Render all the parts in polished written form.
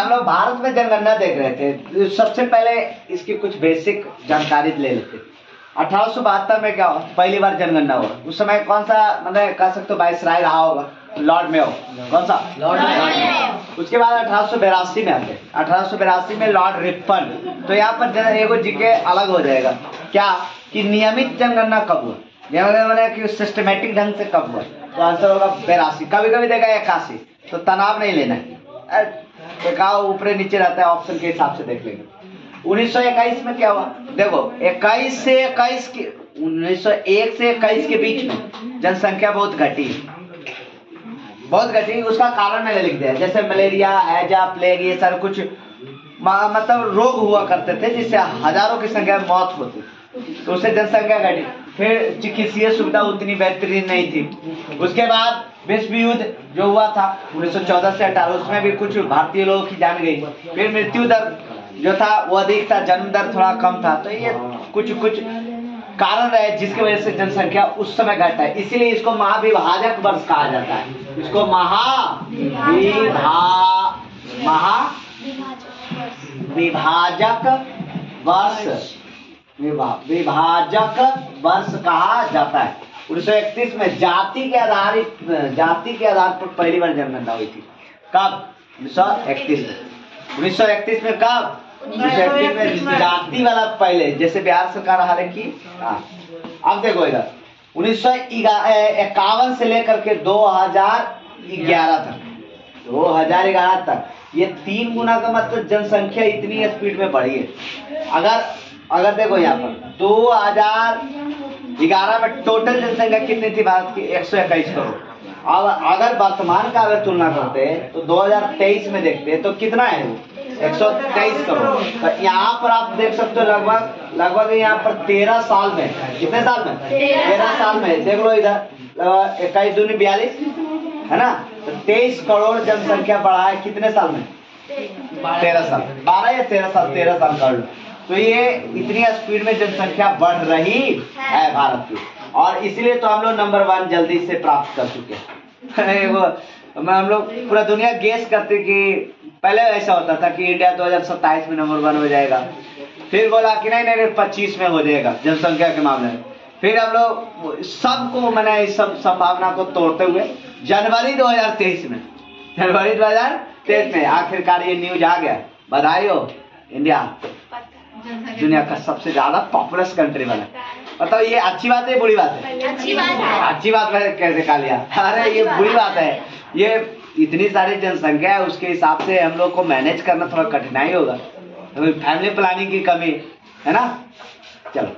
हम लोग भारत में जनगणना देख रहे थे। सबसे पहले इसकी कुछ बेसिक जानकारी ले लेते। 1872 में क्या हुआ, पहली बार जनगणना हुआ। उस समय कौन सा, मतलब कह सकते हो वाइसराय रहा होगा, लॉर्ड मेयो। कौन सा? Lord Mayo. उसके बाद 1882 में आते, 1882 में लॉर्ड रिपन। तो यहाँ पर एगो जीके अलग हो जाएगा क्या, कि नियमित जनगणना कब हुआ, मैंने कि सिस्टमेटिक ढंग से कब हुआ। तो आंसर होगा 82। कभी कभी देखा 81। तो तनाव नहीं लेना है, देखा ऊपर नीचे रहता है, ऑप्शन के हिसाब से देख लेंगे। 1921 में क्या हुआ, देखो 1901 से 21 के बीच में जनसंख्या बहुत घटी, बहुत घटी। उसका कारण मैंने लिख दिया, जैसे मलेरिया, हैजा, प्लेग, ये सारे कुछ मतलब रोग हुआ करते थे जिससे हजारों की संख्या में मौत होती, तो उससे जनसंख्या घटी। फिर चिकित्सीय सुविधा उतनी बेहतरीन नहीं थी। उसके बाद विश्व युद्ध जो हुआ था 1914 से 18, उसमें भी कुछ भारतीय लोगों की जान गई। फिर मृत्यु दर जो था वो अधिक था, जन्म दर थोड़ा कम था। तो ये कुछ कारण रहे जिसकी वजह से जनसंख्या उस समय घटा है। इसीलिए इसको महाविभाजक वर्ष कहा जाता है। इसको महाविभाजक वर्ष, विभाजक वर्ष कहा जाता है। 1931 में जाति के आधार पर पहली बार जनगणना हुई थी। कब? 1931 में। 1931 में कब? 1931 में जाति वाला पहले, जैसे बिहार सरकार हाल की। अब देखो इधर 1951 से लेकर के 2011 तक ये 3 गुना का मतलब जनसंख्या इतनी स्पीड में बढ़ी है। अगर देखो यहाँ पर 2011 में टोटल जनसंख्या कितनी थी भारत की? 121 करोड़। अब अगर वर्तमान का अगर तुलना करते हैं तो 2023 में देखते हैं तो कितना है वो? 123 करोड़। तो यहाँ पर आप देख सकते हो लगभग यहाँ पर 13 साल में, कितने साल में? 13 साल में। देख लो इधर 21 दूनी 42 है ना, तो 23 करोड़ जनसंख्या बढ़ा है कितने साल में? 13 साल। 12 या 13 साल, 13 साल कर लो। तो ये इतनी स्पीड में जनसंख्या बढ़ रही है भारत की, और इसलिए तो हम लोग नंबर 1 जल्दी से प्राप्त कर चुके हैं। हम लोग पूरा दुनिया गेस करते कि पहले ऐसा होता था कि इंडिया 2027 में नंबर 1 हो जाएगा, फिर बोला कि नहीं 25 में हो जाएगा जनसंख्या के मामले में। फिर हम लोग सबको, मैंने इस सब संभावना को तोड़ते हुए जनवरी 2023 में आखिरकार ये न्यूज आ गया। बधाई हो, इंडिया दुनिया का सबसे ज्यादा पॉपुलस कंट्री बना। मतलब ये अच्छी बात है, बुरी बात है? अच्छी बात है। कैसे खा लिया? अरे ये बुरी बात है। ये इतनी सारी जनसंख्या है, उसके हिसाब से हम लोग को मैनेज करना थोड़ा कठिनाई होगा, तो फैमिली प्लानिंग की कमी है ना। चलो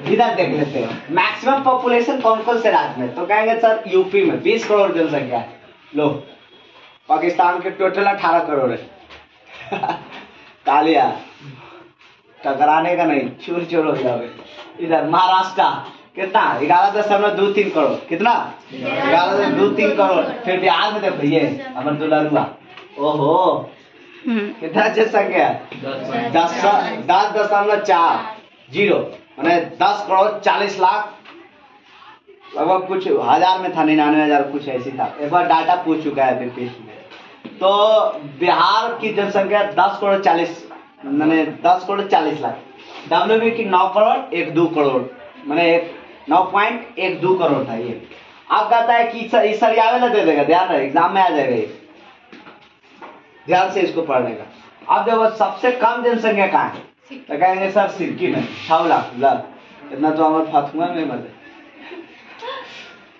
इधर देख लेते हैं मैक्सिमम पॉपुलेशन कौन कौन से राज्य में। तो कहेंगे सर यूपी में 20 करोड़ जनसंख्या है। लो, पाकिस्तान के टोटल 18 करोड़ है। कालिया टकराने का नहीं, चूर हो जाओगे। इधर महाराष्ट्र कितना? 11.23 करोड़। कितना? 11.23 करोड़। फिर बिहार में देखो ये अमर दुलारुआ, ओहो कितना जनसंख्या? 10.40, मैंने 10 करोड़ 40 लाख, लगभग कुछ हजार में था, 99,000 कुछ ऐसी था। एक बार डाटा पूछ चुका है फिर। तो बिहार की जनसंख्या 10 करोड़ 40 लाख। WB की 9 करोड़ 12 करोड़, मैंने 9.12 करोड़ था ये। अब कहता है कि सरियावे ना दे देगा, ध्यान रहे एग्जाम में आ जाएगा ये, ध्यान से इसको पढ़ने का। अब देखो सबसे कम जनसंख्या कहाँ है, तो कहेंगे सर सिक्किम में 6 लाख। इतना तो हमारे फातुमा में मत,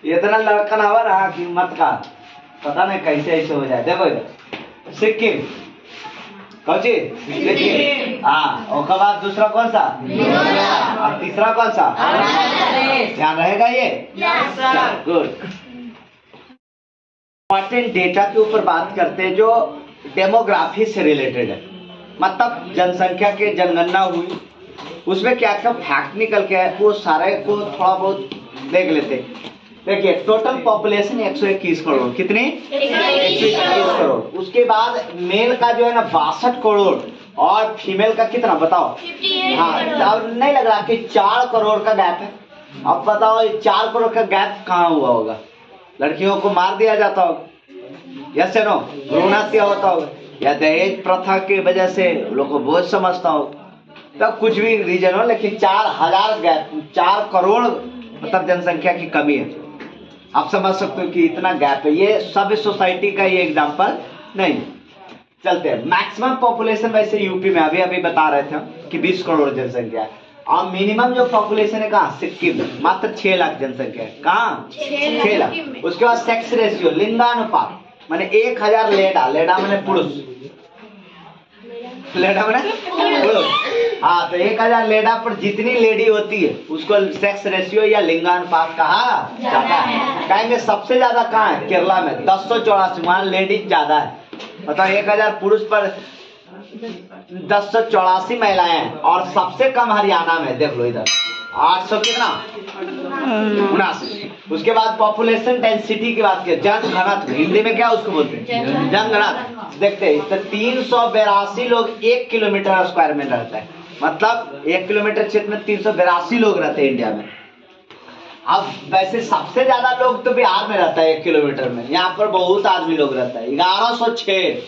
इतना लड़कन हवा रहा कि मत का पता नहीं कैसे ऐसे हो जाए। देखो इधर सिक्किम, कौन सी? हाँ, और उसके बाद दूसरा कौन सा? और तीसरा कौन सा? ध्यान रहेगा ये। गुड। इंपॉर्टेंट डेटा के ऊपर बात करते हैं जो डेमोग्राफी से रिलेटेड है, मतलब जनसंख्या के जनगणना हुई, उसमें क्या क्या फैक्ट निकल के है वो सारे को थोड़ा बहुत देख लेते हैं। देखिए टोटल पॉपुलेशन 121 करोड़। कितनी? 121 करोड़। उसके बाद मेल का जो है ना 62 करोड़, और फीमेल का कितना बताओ? हाँ, अब नहीं लग रहा कि 4 करोड़ का गैप है। अब बताओ 4 करोड़ का गैप कहाँ हुआ होगा? लड़कियों को मार दिया जाता होगा, यस या नो? भ्रूण हत्या होता होगा। या दहेज प्रथा की वजह से लोग को बोझ समझता हो, तब कुछ भी रीजन हो, लेकिन 4 करोड़ मतलब जनसंख्या की कमी है। आप समझ सकते हो कि इतना गैप है। ये सब सोसाइटी का ये एग्जांपल नहीं। चलते हैं मैक्सिमम पॉपुलेशन, वैसे यूपी में अभी बता रहे थे हम कि 20 करोड़ जनसंख्या है, और मिनिमम जो पॉपुलेशन है कहाँ, सिक्किम में मात्र 6 लाख जनसंख्या है। कहाँ 6 लाख। उसके बाद सेक्स रेशियो, लिंगानुपात, माने 1000 लेडा माने पुरुष, लेडा माने पुरुष। हाँ, तो 1000 लेडा पर जितनी लेडी होती है उसको सेक्स रेशियो या लिंगानुपात कहा जाता है। कहेंगे सबसे ज्यादा कहाँ है, केरला में 1084, वहां लेडीज ज्यादा है। मतलब 1000 पुरुष पर 1084 महिलाएं हैं, और सबसे कम हरियाणा में, देख लो इधर 800 कितना 79। उसके बाद पॉपुलेशन डेंसिटी की बात करें, जनघनत्व, हिंदी में क्या उसको बोलते हैं, जनघनत्व। देखते हैं तो 382 लोग 1 किलोमीटर स्क्वायर में रहता है। मतलब 1 किलोमीटर क्षेत्र में 382 लोग रहते हैं इंडिया में। अब वैसे सबसे ज्यादा लोग तो बिहार में रहता है 1 किलोमीटर में, यहाँ पर बहुत आदमी लोग रहता है 1106।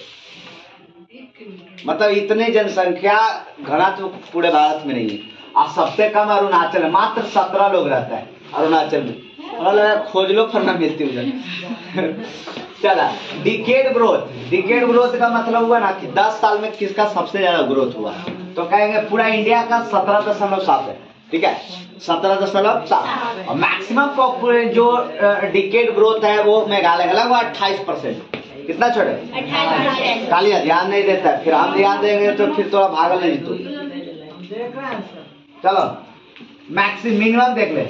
मतलब इतनी जनसंख्या घनत्व पूरे भारत में नहीं है। और सबसे कम अरुणाचल में, मात्र 17 लोग रहता है अरुणाचल में। और खोज लो पर ना मिलती उधर। चला, डिकेड ग्रोथ का मतलब हुआ ना कि 10 साल में किसका सबसे ज्यादा ग्रोथ हुआ, तो कहेंगे पूरा इंडिया का 17.7 है। ठीक है, 17.7। और मैक्सिमम पॉपुलेशन जो डिकेड ग्रोथ है वो मेघालय का लगभग 28%। कितना छोटे, 28%। कालिया ध्यान नहीं देता है, फिर हम ध्यान देंगे तो फिर थोड़ा भागल नहीं तो। चलो मिनिमम देख ले,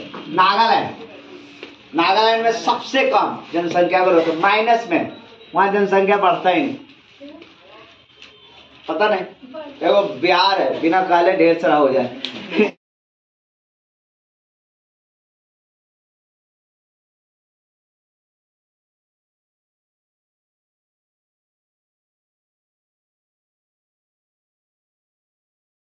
नागालैंड में सबसे कम जनसंख्या ग्रोथ, माइनस में, वहां जनसंख्या बढ़ता ही नहीं। पता नहीं, देखो बिहार है, बिना काले ढेर सारा हो जाए।